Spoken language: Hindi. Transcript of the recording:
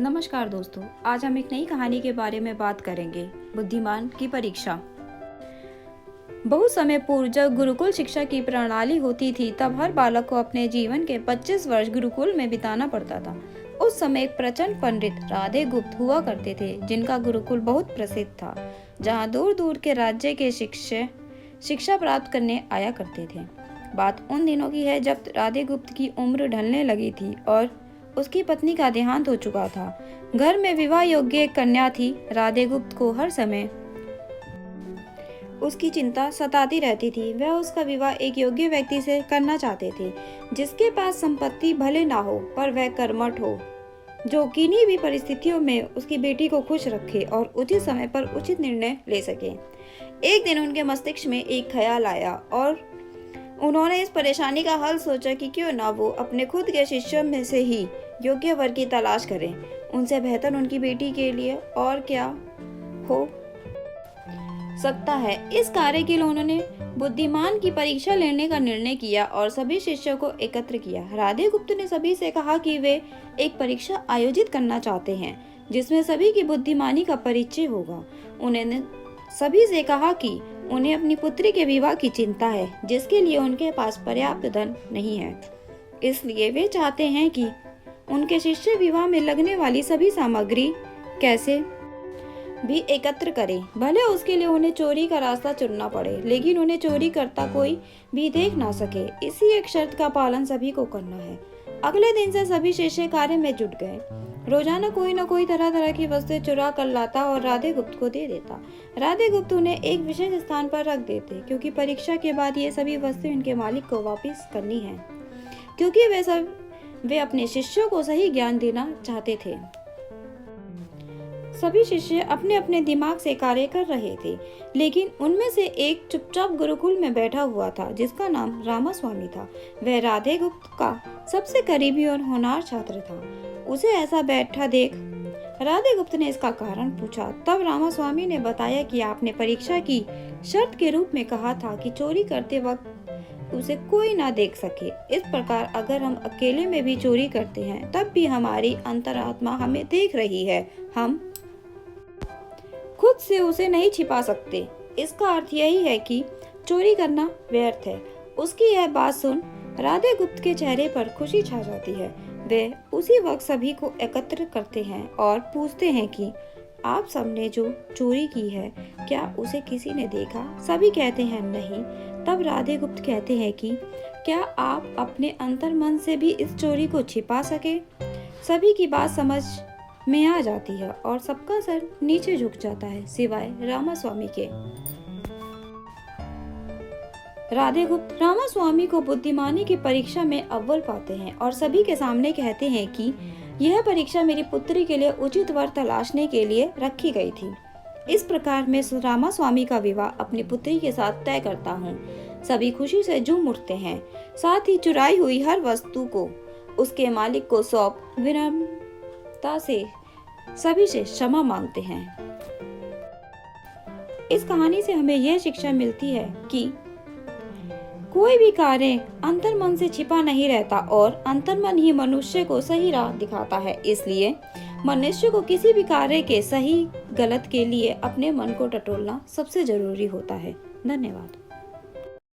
नमस्कार दोस्तों, आज हम एक नई कहानी के बारे में बात करेंगे, बुद्धिमान की परीक्षा। बहुत समय पूर्व जब गुरुकुल शिक्षा की प्रणाली होती थी, तब हर बालक को अपने जीवन के 25 वर्ष गुरुकुल में बिताना पड़ता था। उस समय एक प्रचंड पंडित राधे गुप्त हुआ करते थे, जिनका गुरुकुल बहुत प्रसिद्ध था, जहाँ दूर दूर के राज्य के शिक्षा प्राप्त करने आया करते थे। बात उन दिनों की है जब राधे गुप्त की उम्र ढलने लगी थी और उसकी पत्नी का देहांत हो चुका था। घर में विवाह योग्य एक कन्या थी। राधे गुप्त को हर समय उसकी चिंता सताती रहती थी। वह उसका विवाह एक योग्य व्यक्ति से करना चाहते थे, जिसके पास संपत्ति भले ना हो पर वह कर्मठ हो, जो किन्हीं भी परिस्थितियों में उसकी बेटी को खुश रखे और उचित समय पर उचित निर्णय ले सके। एक दिन उनके मस्तिष्क में एक ख्याल आया और उन्होंने इस परेशानी का हल सोचा कि क्यों ना वो अपने खुद के शिष्यों में से ही योग्य वर की तलाश करें। उनसे बेहतर उनकी बेटी के लिए और क्या हो सकता है। इस कार्य के लिए उन्होंने बुद्धिमान की परीक्षा लेने का निर्णय किया और सभी शिष्यों को एकत्र किया। राधे गुप्त ने सभी से कहा कि वे एक परीक्षा आयोजित करना चाहते हैं, जिसमें सभी की बुद्धिमानी का परिचय होगा। उन्होंने सभी से कहा कि उन्हें अपनी पुत्री के विवाह की चिंता है, जिसके लिए उनके पास पर्याप्त धन नहीं है। इसलिए वे चाहते हैं कि उनके शिष्य विवाह में लगने वाली सभी सामग्री कैसे भी एकत्र करें, भले उसके लिए उन्हें चोरी का रास्ता चुनना पड़े, लेकिन उन्हें चोरी करता कोई भी देख ना सके। इसी एक शर्त का पालन सभी को करना है। अगले दिन से सभी शिष्य कार्य में जुट गए। रोजाना कोई न कोई तरह तरह की वस्तुएं चुरा कर लाता और राधे गुप्त को दे देता। राधे गुप्त उन्हें एक विशेष स्थान पर रख देते, क्योंकि परीक्षा के बाद ये सभी वस्तुएं उनके मालिक को वापस करनी है, क्योंकि वे अपने शिष्यों को सही ज्ञान देना चाहते थे। सभी शिष्य अपने अपने दिमाग से कार्य कर रहे थे, लेकिन उनमें से एक चुपचाप गुरुकुल में बैठा हुआ था, जिसका नाम रामास्वामी था। वह राधे गुप्त का सबसे करीबी और होनहार छात्र था। उसे ऐसा बैठा देख राधे गुप्त ने इसका कारण पूछा। तब रामास्वामी ने बताया कि आपने परीक्षा की शर्त के रूप में कहा था कि चोरी करते वक्त उसे कोई ना देख सके। इस प्रकार अगर हम अकेले में भी चोरी करते हैं, तब भी हमारी अंतरात्मा हमें देख रही है। हम खुद से उसे नहीं छिपा सकते। इसका अर्थ यही है कि चोरी करना व्यर्थ है। उसकी यह बात सुन राधे गुप्त के चेहरे पर खुशी छा जाती है। वे उसी वक्त सभी को एकत्र करते हैं और पूछते हैं कि आप सबने जो चोरी की है, क्या उसे किसी ने देखा? सभी कहते हैं नहीं। तब राधे गुप्त कहते हैं कि क्या आप अपने अंतर्मन से भी इस चोरी को छिपा सके? सभी की बात समझ में आ जाती है और सबका सर नीचे झुक जाता है, सिवाय रामास्वामी के। राधे गुप्त रामास्वामी को बुद्धिमानी की परीक्षा में अव्वल पाते हैं और सभी के सामने कहते हैं कि यह परीक्षा मेरी पुत्री के लिए उचित वर तलाशने के लिए रखी गई थी। इस प्रकार मैं रामास्वामी का विवाह अपनी पुत्री के साथ तय करता हूँ। सभी खुशी से झूम उठते हैं। साथ ही चुराई हुई हर वस्तु को उसके मालिक को सौंप विनम्रता से सभी से क्षमा मांगते हैं। इस कहानी से हमें यह शिक्षा मिलती है कि कोई भी कार्य अंतर्मन से छिपा नहीं रहता और अंतर्मन ही मनुष्य को सही राह दिखाता है। इसलिए मनुष्य को किसी भी कार्य के सही गलत के लिए अपने मन को टटोलना सबसे जरूरी होता है। धन्यवाद।